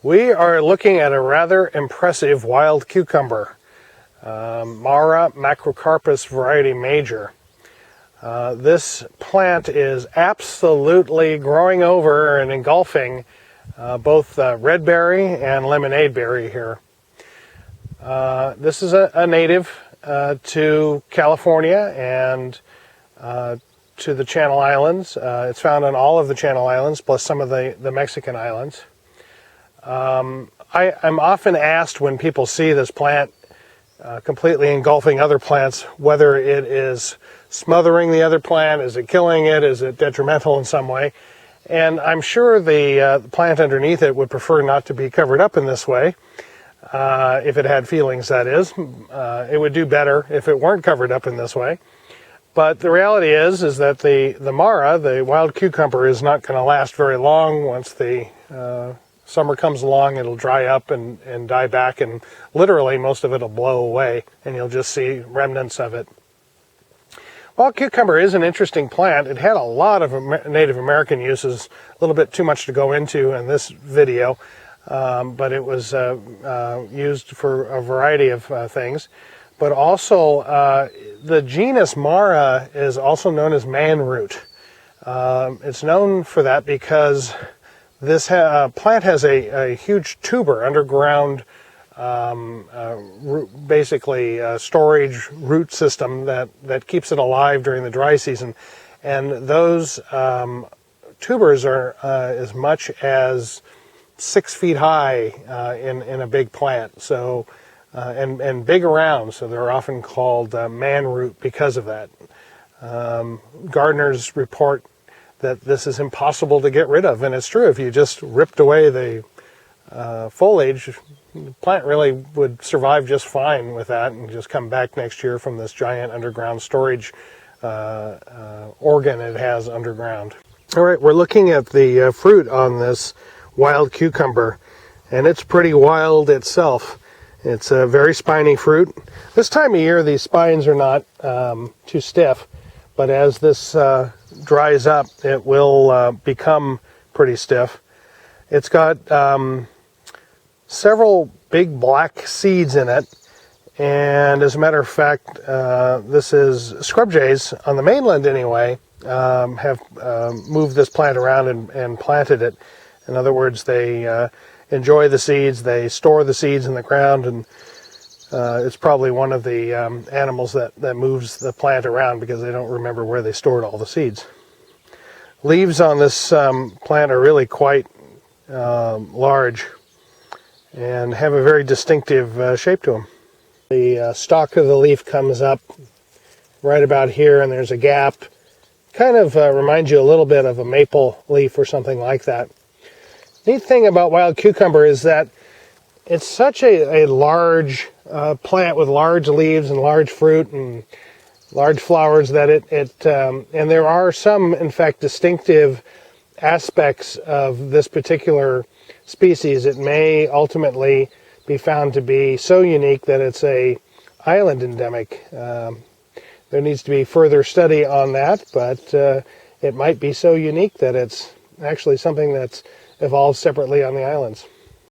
We are looking at a rather impressive wild cucumber, Mara macrocarpus variety major. This plant is absolutely growing over and engulfing both red berry and lemonade berry here. This is a native to California and to the Channel Islands. It's found on all of the Channel Islands, plus some of the Mexican islands. I'm often asked when people see this plant completely engulfing other plants, whether it is smothering the other plant, is it killing it, is it detrimental in some way? And I'm sure the plant underneath it would prefer not to be covered up in this way. If it had feelings, that is. It would do better if it weren't covered up in this way. But the reality is that the Mara, the wild cucumber, is not going to last very long. Once the summer comes along, it'll dry up and die back, and literally most of it will blow away, and you'll just see remnants of it. Wild cucumber is an interesting plant. It had a lot of Native American uses, a little bit too much to go into in this video, but it was used for a variety of things. But also, the genus Mara is also known as manroot. It's known for that because this plant has a huge tuber, underground, basically storage root system that keeps it alive during the dry season. And those tubers are as much as 6 feet high in a big plant. So, and big around, so they're often called manroot because of that. Gardeners report that this is impossible to get rid of, and it's true. If you just ripped away the foliage, the plant really would survive just fine with that and just come back next year from this giant underground storage organ it has underground. All right, we're looking at the fruit on this wild cucumber, and it's pretty wild itself. It's a very spiny fruit. This time of year, these spines are not too stiff, but as this dries up, it will become pretty stiff. It's got several big black seeds in it, and as a matter of fact, this is scrub jays on the mainland anyway, have moved this plant around and planted it. In other words, they enjoy the seeds, they store the seeds in the ground, and it's probably one of the animals that moves the plant around because they don't remember where they stored all the seeds. Leaves on this plant are really quite large and have a very distinctive shape to them. The stalk of the leaf comes up right about here, and there's a gap. Kind of reminds you a little bit of a maple leaf or something like that. Neat thing about wild cucumber is that it's such a large plant with large leaves and large fruit and large flowers that and there are some, in fact, distinctive aspects of this particular species. It may ultimately be found to be so unique that it's a island endemic. There needs to be further study on that, but it might be so unique that it's actually something that's evolved separately on the islands.